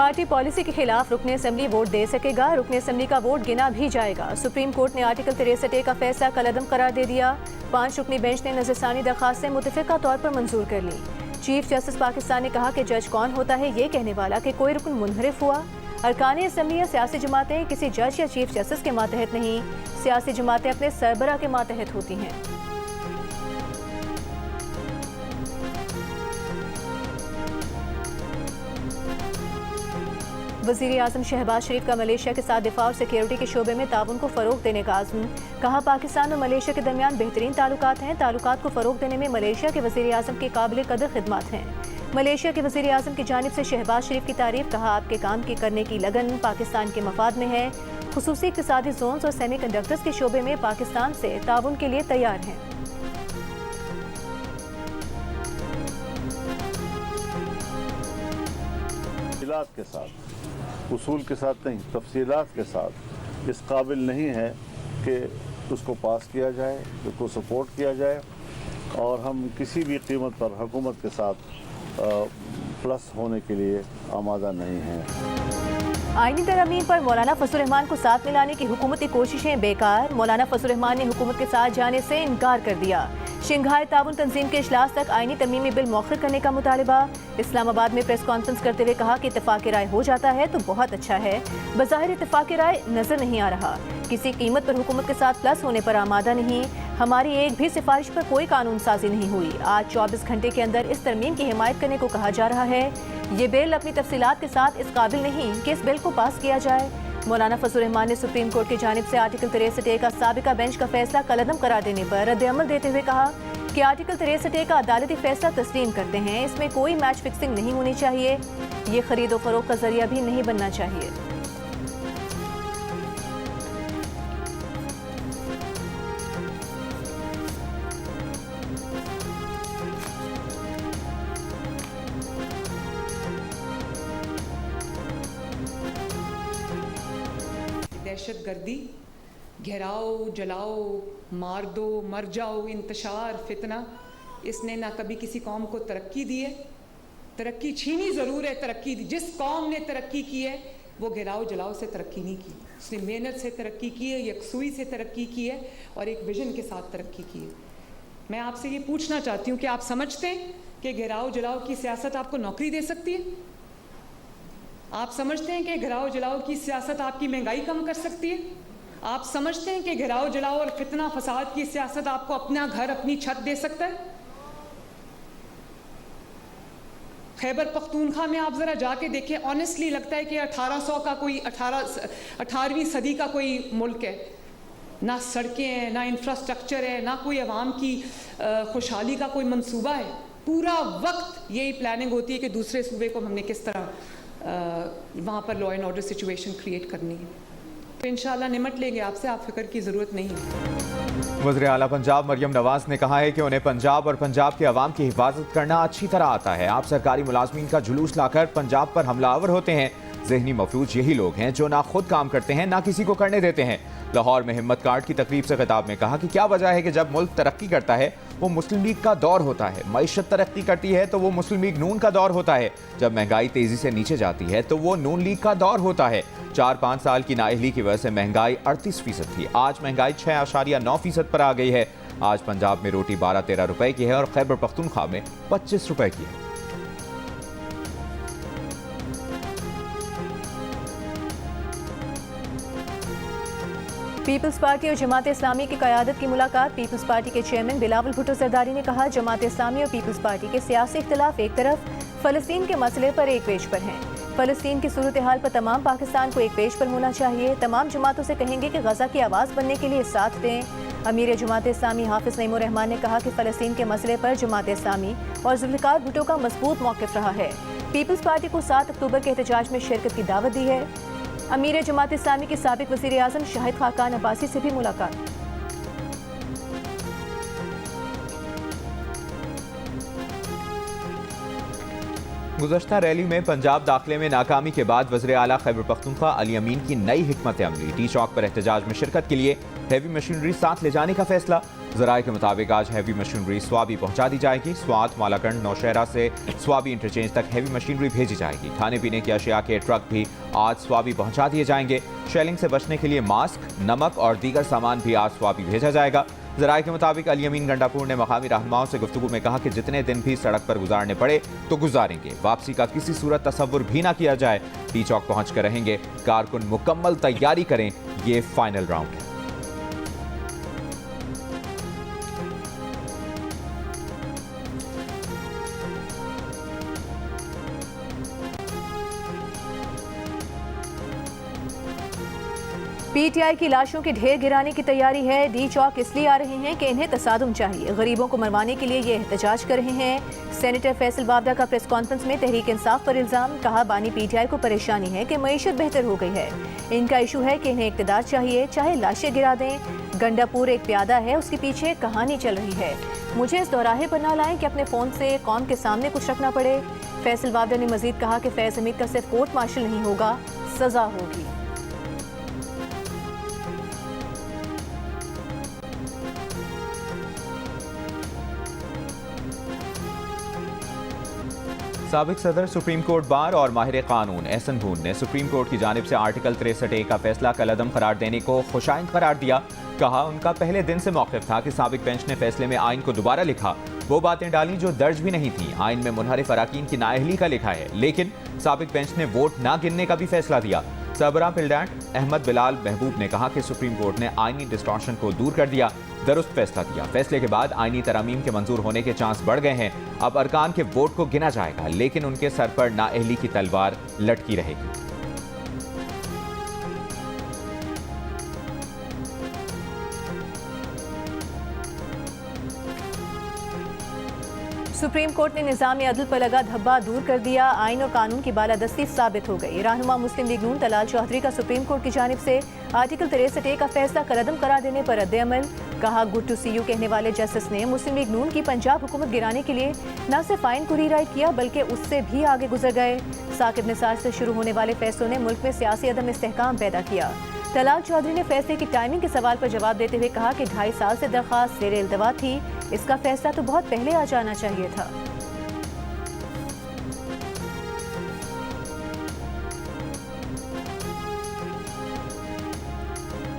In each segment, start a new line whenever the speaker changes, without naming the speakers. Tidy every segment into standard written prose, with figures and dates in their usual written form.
Party policy के खिलाफ रुकने असेंबली वोट दे सकेगा, रुकने असेंबली का वोट गिना भी जाएगा। सुप्रीम कोर्ट ने आर्टिकल 63A का फैसला कलअदम करार दे दिया। 5 रुकनी बेंच ने नजरसानी दरखास्तें मुतफिका तौर पर मंजूर कर ली। चीफ जस्टिस पाकिस्तान ने कहा कि जज कौन होता है ये कहने वाला कि कोई रुकन मुनहरिफ हुआ। अरकान असेंबली या सियासी जमातें किसी जज या चीफ जस्टिस के मातहत नहीं, सियासी जमातें अपने सरबराह के मातहत होती हैं। वज़ीर-ए-आज़म शहबाज शरीफ का मलेशिया के साथ दिफा और सिक्योरिटी के शोबे में ताउन को फ़रोग देने का आज़म। कहा, पाकिस्तान और मलेशिया के दरमियान बेहतरीन ताल्लुकात हैं। ताल्लुकात को फ़रोग देने में मलेशिया के वज़ीर-ए-आज़म के काबिल कदर खिदमत हैं। मलेशिया के वज़ीर-ए-आज़म की जानिब से शहबाज शरीफ की तारीफ। कहा, आपके काम की करने की लगन पाकिस्तान के मफाद में है। खुसूसी इक़्तिसादी जोन्स और सेमी कंडक्टर्स के शोबे में पाकिस्तान से ताउन के लिए तैयार हैं।
के साथ उसूल के साथ नहीं, तफसीलात के साथ इस काबिल नहीं है कि उसको पास किया जाए, उसको सपोर्ट किया जाए, और हम किसी भी कीमत पर हुकूमत के साथ प्लस होने के लिए आमादा नहीं हैं।
आईनी तरमीम पर मौलाना फजल रहमान को साथ मिलाने की हुकूमती कोशिशें बेकार। मौलाना फजल रहमान ने हुकूमत के साथ जाने से इनकार कर दिया। शंघाई ताउन तंजीम के इजलास तक आईनी तरमीमी बिल मौखर करने का मुतालबा। इस्लामाबाद में प्रेस कॉन्फ्रेंस करते हुए कहा कि इत्तेफाक राय हो जाता है तो बहुत अच्छा है, बज़ाहिर इत्तेफाक राय नजर नहीं आ रहा। किसी कीमत पर हुकूमत के साथ प्लस होने पर आमादा नहीं। हमारी एक भी सिफारिश पर कोई कानून साजी नहीं हुई। आज 24 घंटे के अंदर इस तरमीम की हिमायत करने को कहा जा रहा है। ये बिल अपनी तफसीलात के साथ इस काबिल नहीं कि इस बिल को पास किया जाए। मौलाना फजल रहमान ने सुप्रीम कोर्ट की जानिब से आर्टिकल 63A का साबिका बेंच का फैसला कलअदम करार देने पर रद्द-ए-अमल देते हुए कहा कि आर्टिकल 63A का अदालती फैसला तस्लीम करते हैं। इसमें कोई मैच फिक्सिंग नहीं होनी चाहिए। ये खरीदो फरोख्त का जरिया भी नहीं बनना चाहिए।
दहशत गर्दी, घेराओ, जलाओ, मार दो, मर जाओ, इंतशार, फितना, इसने ना कभी किसी कौम को तरक्की दी है। तरक्की छीनी ज़रूर है, तरक्की दी। जिस कौम ने तरक्की की है वो घेराओ जलाओ से तरक्की नहीं की। उसने मेहनत से तरक्की की है, यकसुई से तरक्की की है और एक विजन के साथ तरक्की की है। मैं आपसे ये पूछना चाहती हूँ कि आप समझते हैं कि घेराओ जलाओ की सियासत आपको नौकरी दे सकती है? आप समझते हैं कि घेराओ जलाओ की सियासत आपकी महंगाई कम कर सकती है? आप समझते हैं कि घेराओ जलाओ और फितना फसाद की सियासत आपको अपना घर, अपनी छत दे सकता है? खैबर पख्तूनख्वा में आप ज़रा जाके देखें, ऑनेस्टली लगता है कि 1800 का कोई 18वीं सदी का कोई मुल्क है। ना सड़कें हैं, ना इंफ्रास्ट्रक्चर है, ना कोई अवाम की खुशहाली का कोई मंसूबा है। पूरा वक्त यही प्लानिंग होती है कि दूसरे सूबे को हमने किस तरह वहाँ पर law and order situation create करनी है। तो इंशाल्लाह निमट लेंगे आपसे, आप फिक्र की ज़रूरत नहीं है।
वज़ीर आला पंजाब मरियम नवाज ने कहा है कि उन्हें पंजाब और पंजाब के अवाम की हिफाजत करना अच्छी तरह आता है। आप सरकारी मुलाजमीन का जुलूस लाकर पंजाब पर हमलावर होते हैं। ज़हनी मफलूज यही लोग हैं जो ना खुद काम करते हैं ना किसी को करने देते हैं। लाहौर में हिम्मत कार्ड की तकरीब से खिताब में कहा कि क्या वजह है कि जब मुल्क तरक्की करता है वो मुस्लिम लीग का दौर होता है, मईशत तरक्की करती है तो वो मुस्लिम लीग नून का दौर होता है, जब महंगाई तेजी से नीचे जाती है तो वो नून लीग का दौर होता है। 4-5 साल की नाअहली की वजह से महंगाई 38% थी, आज महंगाई 6.9% पर आ गई है। आज पंजाब में रोटी 12-13 रुपए की है और खैबर पख्तूनख्वा में 25 रुपए की है।
पीपल्स पार्टी और जमात इस्लामी की क़यादत की मुलाकात। पीपल्स पार्टी के चेयरमैन बिलावल भुट्टो जरदारी ने कहा, जमात इस्लामी और पीपल्स पार्टी के सियासी इख्तिलाफ एक तरफ, फ़लस्तीन के मसले पर एक पेज पर हैं। फ़लस्तीन की सूरत हाल पर तमाम पाकिस्तान को एक पेज पर होना चाहिए। तमाम जमातों से कहेंगे कि गज़ा की आवाज़ बनने के लिए साथ दें। अमीर जमात इस्लामी हाफिज़ नईमुर रहमान ने कहा कि फ़लस्तीन के मसले पर जमात इस्लामी और ज़ुल्फ़िकार भुट्टो का मजबूत मौक़िफ़ रहा है। पीपल्स पार्टी को 7 अक्टूबर के एहतजाज में शिरकत की दावत दी है। अमीर जमात इस्लामी के साबिक़ वज़ीर-ए-आज़म शाहिद खाकान अब्बासी से भी मुलाकात।
गुज़श्ता रैली में पंजाब दाखिले में नाकामी के बाद वज़ीर आला खैबर पख्तूनख्वा अली अमीन की नई हिकमत अमली। टी चौक पर एहतजाज में शिरकत के लिए हैवी मशीनरी साथ ले जाने का फैसला। ज़राए के मुताबिक आज हैवी मशीनरी स्वाबी पहुंचा दी जाएगी। स्वात, मालाकंड, नौशहरा से स्वाबी इंटरचेंज तक हैवी मशीनरी भेजी जाएगी। खाने पीने की अशिया के ट्रक भी आज स्वाबी पहुंचा दिए जाएंगे। शेलिंग से बचने के लिए मास्क, नमक और दीगर सामान भी आज स्वाबी भेजा जाएगा। ज़राए के मुताबिक अली अमीन गंडापुर ने मकामी रहनुमाओं से गुफ्तगू में कहा कि जितने दिन भी सड़क पर गुजारने पड़े तो गुजारेंगे, वापसी का किसी सूरत तसव्वुर भी ना किया जाए। टी चौक पहुंच कर रहेंगे, कारकुन मुकम्मल तैयारी करें, ये फाइनल राउंड है।
पीटीआई की लाशों के ढेर गिराने की तैयारी है। डी चौक इसलिए आ रहे हैं कि इन्हें तसादुम चाहिए। गरीबों को मरवाने के लिए ये एहतजाज कर रहे हैं। सेनेटर फैसल बावडा का प्रेस कॉन्फ्रेंस में तहरीक इंसाफ पर इल्जाम। कहा, बानी पीटीआई को परेशानी है कि मईशत बेहतर हो गई है। इनका इशू है कि इन्हें इक़्तिदार चाहिए, चाहे लाशें गिरा दें। गंडापुर एक प्यादा है, उसके पीछे कहानी चल रही है। मुझे इस दोराहे पर ना लाएं कि अपने फ़ोन से कौम के सामने कुछ रखना पड़े। फैसल बावडा ने मजीद कहा कि फैज़ हमीद का सिर्फ कोर्ट मार्शल नहीं होगा, सजा होगी।
साबिक सदर सुप्रीम कोर्ट बार और माहिर कानून एहसन बून ने सुप्रीम कोर्ट की जानिब से आर्टिकल 63A का फैसला कलअदम करार देने को खुशाइंद करार दिया। कहा, उनका पहले दिन से मौक़िफ़ था कि साबिक बेंच ने फैसले में आइन को दोबारा लिखा, वो बातें डाली जो दर्ज भी नहीं थी। आइन में मुनहरिफ अराकीन की नाअहली का लिखा है, लेकिन साबिक बेंच ने वोट ना गिनने का भी फैसला दिया। सरबराह पिलडाट अहमद बिलाल महबूब ने कहा कि सुप्रीम कोर्ट ने आइनी डिस्टॉर्शन को दूर कर दिया, दुरुस्त फैसला दिया। फैसले के बाद आइनी तरमीम के मंजूर होने के चांस बढ़ गए हैं। अब अरकान के वोट को गिना जाएगा, लेकिन उनके सर पर नाअहली की तलवार लटकी रहेगी।
सुप्रीम कोर्ट ने निज़ाम अदल पर लगा धब्बा दूर कर दिया। आइन और कानून की बालादस्ती साबित हो गई। रहनुमा मुस्लिम लीग नून तलाल चौधरी का सुप्रीम कोर्ट की जानिब से आर्टिकल 63A का फैसला कलअदम करार देने पर रद्द-ए-अमल। कहा, गुड टू सी यू कहने वाले जस्टिस ने मुस्लिम लीग नून की पंजाब हुकूमत गिराने के लिए न सिर्फ आइन को रीराइट किया, बल्कि उससे भी आगे गुजर गए। साकिब निसार से शुरू होने वाले फैसलों ने मुल्क में सियासी अदम इस्तेहकाम पैदा किया। तलाल चौधरी ने फैसले की टाइमिंग के सवाल पर जवाब देते हुए कहा कि 2.5 साल से दरख्वास्त ज़ेर इल्तवा थी, इसका फैसला तो बहुत पहले आ जाना चाहिए था।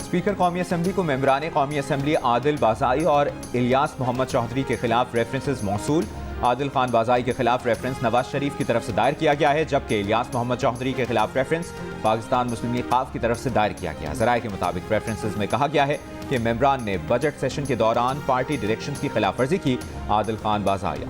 स्पीकर कौमी असम्बली को मेंबरान कौमी असम्बली आदिल बाज़ाई और इलियास मोहम्मद चौधरी के खिलाफ रेफरेंसेस मौसूल। आदिल खान बाज़ाई के खिलाफ रेफरेंस नवाज शरीफ की तरफ से दायर किया गया है, जबकि इलियास मोहम्मद चौधरी के खिलाफ रेफरेंस पाकिस्तान मुस्लिम लीग क़ाफ की तरफ से दायर किया गया। ज़राए के मुताबिक रेफरेंसेस में कहा गया है कि मेंबरान ने बजट सेशन के दौरान पार्टी डायरेक्शंस की खिलाफवर्जी की। आदिल खान बाज़ाई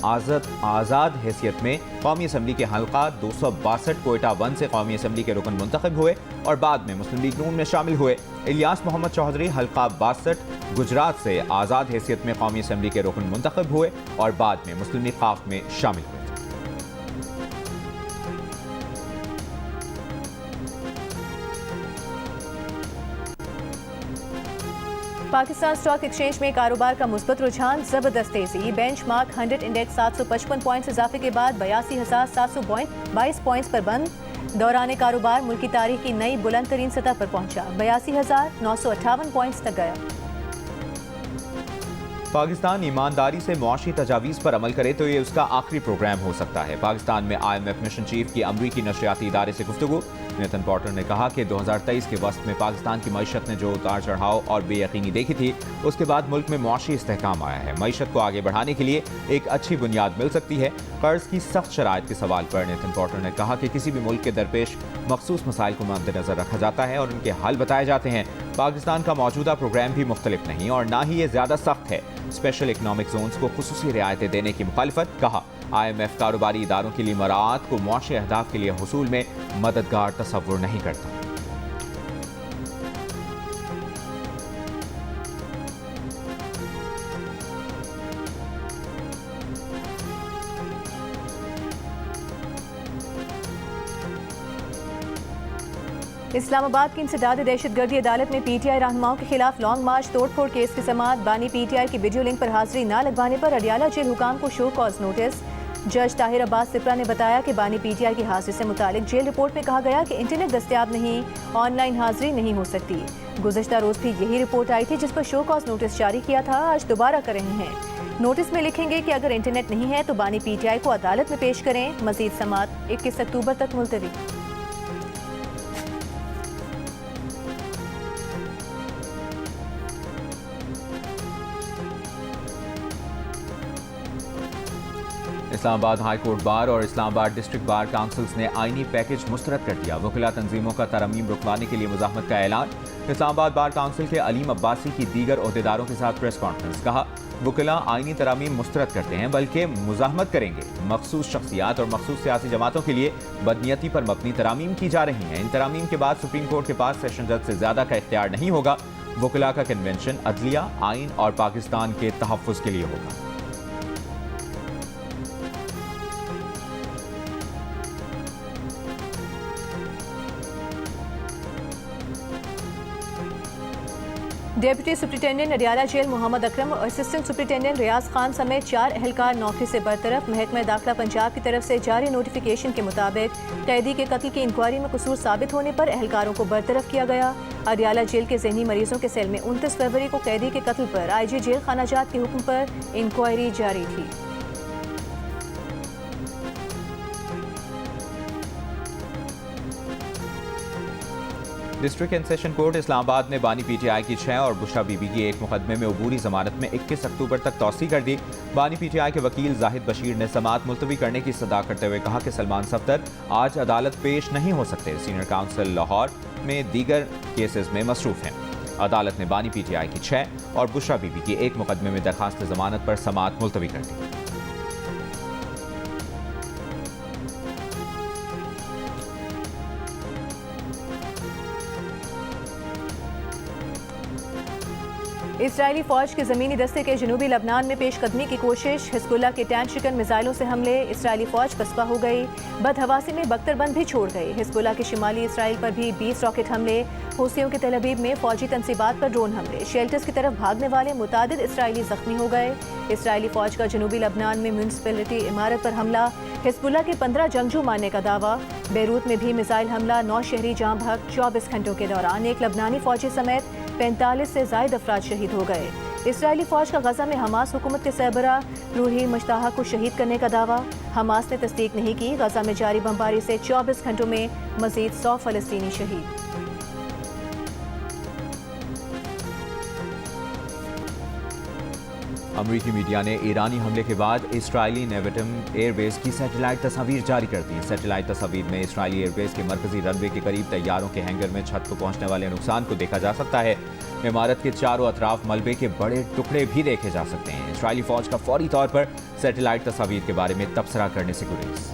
आज़ाद हैसियत में कौमी असम्बली के हल्का 262 कोयटा 1 से कौमी असम्बली के रुकन मुंतखब हुए और बाद में मुस्लिम लीग नून में शामिल हुए। इलियास मोहम्मद चौधरी हल्का 62 गुजरात से आज़ाद हैसियत में कौमी असम्बली के रुकन मुंतखब हुए और बाद में मुस्लिम लीग क़ाफ में शामिल हुए।
पाकिस्तान स्टॉक एक्सचेंज में कारोबार का मुस्बत रुझान, जबरदस्त तेजी। बेंचमार्क 100 इंडेक्स 755 पॉइंट्स इजाफे के बाद 82,722 पॉइंट्स पर बंद। दौरान कारोबार मुल्क की तारीख की नई बुलंद तरीन सतह पर पहुंचा, 82,958 पॉइंट्स तक गया।
पाकिस्तान ईमानदारी से मुआशी तजावीज़ पर अमल करे तो ये उसका आखिरी प्रोग्राम हो सकता है। पाकिस्तान में IMF मिशन चीफ की अमरीकी नशरियाती इदारे से गुफ्तगू। नेथन पॉटर ने कहा कि 2023 के वक्त में पाकिस्तान की मईशत ने जो उतार चढ़ाव और बेयकीनी देखी थी, उसके बाद मुल्क में मुआशी इस्तेहकाम आया है। मईशत को आगे बढ़ाने के लिए एक अच्छी बुनियाद मिल सकती है। कर्ज की सख्त शराइत के सवाल पर नेथन पॉटर ने कहा कि किसी भी मुल्क के दरपेश मखसूस मसाइल को मद्देनजर रखा जाता है और उनके हल बताए जाते हैं। पाकिस्तान का मौजूदा प्रोग्राम भी मुख्तलिफ नहीं और ना ही ये ज़्यादा सख्त है। स्पेशल इकनॉमिक जोन्स को खुसूसी रियायतें देने की मुखालिफत। कहा, IMF कारोबारी इदारों के लिए मराआत को मुआशी अहदाफ के लिए हुसूल में मददगार तसव्वुर नहीं करता।
इस्लामाबाद की इंसदाद दहशतगर्दी अदालत में PTI रहनुमाओं के खिलाफ लॉन्ग मार्च तोड़फोड़ केस की समाअत। बानी PTI की वीडियो लिंक पर हाजिरी न लगवाने पर अडियाला जेल हुकाम को शो कॉज नोटिस। जज ताहिर अब्बास सिप्रा ने बताया कि बानी पीटीआई की हाजिरी से मुतालिक जेल रिपोर्ट में कहा गया कि इंटरनेट दस्तयाब नहीं, ऑनलाइन हाजिरी नहीं हो सकती। गुज़श्ता रोज भी यही रिपोर्ट आई थी जिस पर शो कॉज नोटिस जारी किया था। आज दोबारा कर रहे हैं। नोटिस में लिखेंगे कि अगर इंटरनेट नहीं है तो बानी पीटीआई को अदालत में पेश करें। मजीद समाअत 21 अक्टूबर तक मुलतवी।
इस्लामाबाद हाई कोर्ट बार और इस्लामाबाद डिस्ट्रिक्ट बार काउंसिल्स ने आईनी पैकेज मुस्तरद कर दिया। वकीला तंजीमों का तरमीम रुकवाने के लिए मुज़ाहमत का ऐलान। इस्लामाबाद बार काउंसिल के अलीम अब्बासी की दीगर ओहदेदारों के साथ प्रेस कॉन्फ्रेंस। कहा, वकीला आईनी तरमीम मुस्तरद करते हैं बल्कि मुज़ाहमत करेंगे। मखसूस शख्सियात और मखसूस सियासी जमातों के लिए बदनीयती पर मबनी तरामीम की जा रही हैं। इन तरामीम के बाद सुप्रीम कोर्ट के पास सेशन जज से ज्यादा का इख्तियार नहीं होगा। वकीला का कन्वेंशन अदलिया, आइन और पाकिस्तान के तहफ़्फ़ुज़ के लिए होगा।
Deputy superintendent Adiala jail Mohammad Akram और असिस्टेंट सुप्रिंटेंडेंट रियाज खान समेत 4 एहलकार नौकरी से बरतरफ। महकमा दाखिला पंजाब की तरफ से जारी नोटिफिकेशन के मुताबिक कैदी के कत्ल की इंक्वायरी में कसूर साबित होने पर एहलकारों को बरतरफ किया गया। अडियाला जेल के ज़हनी मरीजों के सेल में 29 फरवरी को कैदी के कत्ल पर आईजी जेल खानाजात के हुक्म पर इंक्वायरी जारी थी।
District and session court Islamabad ने बानी पीटीआई की 6 और बुशरा बीबी की एक मुकदमे में अबूरी जमानत में 21 अक्टूबर तक तौसी कर दी। बानी पीटीआई के वकील जाहिद बशीर ने समाअत मुलतवी करने की सदा करते हुए कहा कि सलमान सफ्दर आज अदालत पेश नहीं हो सकते। सीनियर काउंसिल लाहौर में दीगर केसेस में मसरूफ हैं। अदालत ने बानी पीटीआई की 6 और बुशरा बीबी की एक मुकदमे में दरखास्त जमानत पर समाअत मुलतवी कर दी।
इसराइली फौज के ज़मीनी दस्ते के जनूबी लबनान में पेशकदमी की कोशिश। हिज़्बुल्लाह के टैंक शिकन मिसाइलों से हमले। इसराइली फौज पसपा हो गई। बदहवासी में बख्तरबंद भी छोड़ गई। हिज़्बुल्लाह के शिमाली इसराइल पर भी 20 रॉकेट हमले। हूसियों के तेल अवीव में फौजी तनसीबात पर ड्रोन हमले। शेल्टर्स की तरफ भागने वाले मुतादिद इसराइली जख्मी हो गए। इसराइली फौज का जनूबी लबनान में म्यूनसिपैलिटी इमारत पर हमला। हिज़्बुल्लाह के 15 जंगजू मारने का दावा। बेरूत में भी मिसाइल हमला। 9 शहरी जाँ भग। 24 घंटों के दौरान एक लबनानी फौजी समेत 45 से ज़ायद अफराद शहीद हो गए। इसराइली फौज का गजा में हमास हुकूमत के सरबरा रूही मुश्ताहा को शहीद करने का दावा। हमास ने तस्दीक नहीं की। गजा में जारी बमबारी से 24 घंटों में मजीद 100 फ़लस्तीनी शहीद।
अमरीकी मीडिया ने ईरानी हमले के बाद इसराइली नेवेटम एयरबेस की सैटेलाइट तस्वीर जारी कर दी। सैटेलाइट तस्वीर में इसराइली एयरबेस के मरकजी रनवे के करीब तैयारों के हैंगर में छत को पहुंचने वाले नुकसान को देखा जा सकता है। इमारत के चारों अतराफ मलबे के बड़े टुकड़े भी देखे जा सकते हैं। इसराइली फौज का फौरी तौर पर सैटेलाइट तस्वीर के बारे में तबसरा करने से गुरेज।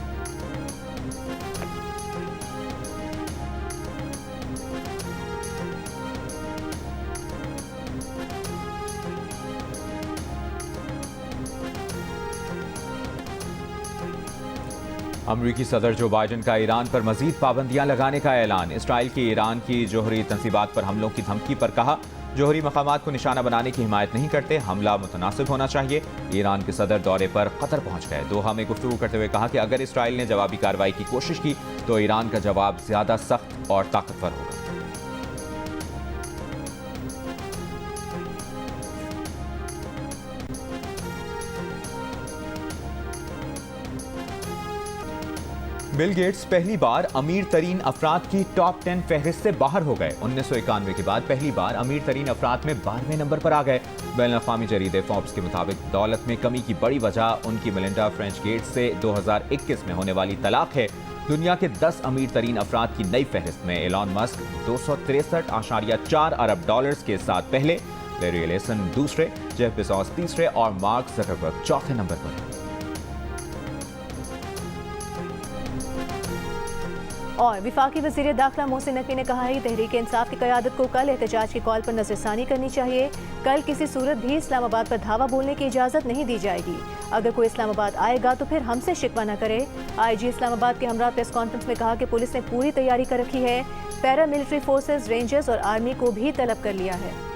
अमरीकी सदर जो बाइडन का ईरान पर मजीद पाबंदियां लगाने का ऐलान। इसराइल की ईरान की जोहरी तंसीबात पर हमलों की धमकी पर कहा, जोहरी मकामात को निशाना बनाने की हिमायत नहीं करते, हमला मुतनासिब होना चाहिए। ईरान के सदर दौरे पर कतर पहुंच गए। दोहा में गुफ्तगू करते हुए कहा कि अगर इसराइल ने जवाबी कार्रवाई की कोशिश की तो ईरान का जवाब ज्यादा सख्त और ताकतवर होगा। बिल गेट्स पहली बार अमीर तरीन अफराद की टॉप 10 फहरिस्त से बाहर हो गए। 1991 के बाद पहली बार अमीर तरीन अफराद में 12वें नंबर पर आ गए। बैनुल-अक़वामी जरीदे फोर्ब्स के मुताबिक दौलत में कमी की बड़ी वजह उनकी मेलिंडा फ्रेंच गेट्स से 2021 में होने वाली तलाक है। दुनिया के 10 अमीर तरीन अफराद की नई फहरिस्त में एलॉन मस्क 263.4 अरब डॉलर्स के साथ पहले, लैरी एलिसन दूसरे, जेफ बेज़ोस तीसरे और मार्क ज़करबर्ग चौथे नंबर पर है।
और विफाकी वज़ीर दाखिला मोहसिन नकवी ने कहा है कि तहरीक इंसाफ की क़यादत को कल एहतजाज की कॉल पर नज़रसानी करनी चाहिए। कल किसी सूरत भी इस्लामाबाद पर धावा बोलने की इजाज़त नहीं दी जाएगी। अगर कोई इस्लामाबाद आएगा तो फिर हमसे शिकवा न करे। आईजी इस्लामाबाद के हमरा प्रेस कॉन्फ्रेंस में कहा कि पुलिस ने पूरी तैयारी कर रखी है। पैरा मिलिट्री फोर्सेज, रेंजर्स और आर्मी को भी तलब कर लिया है।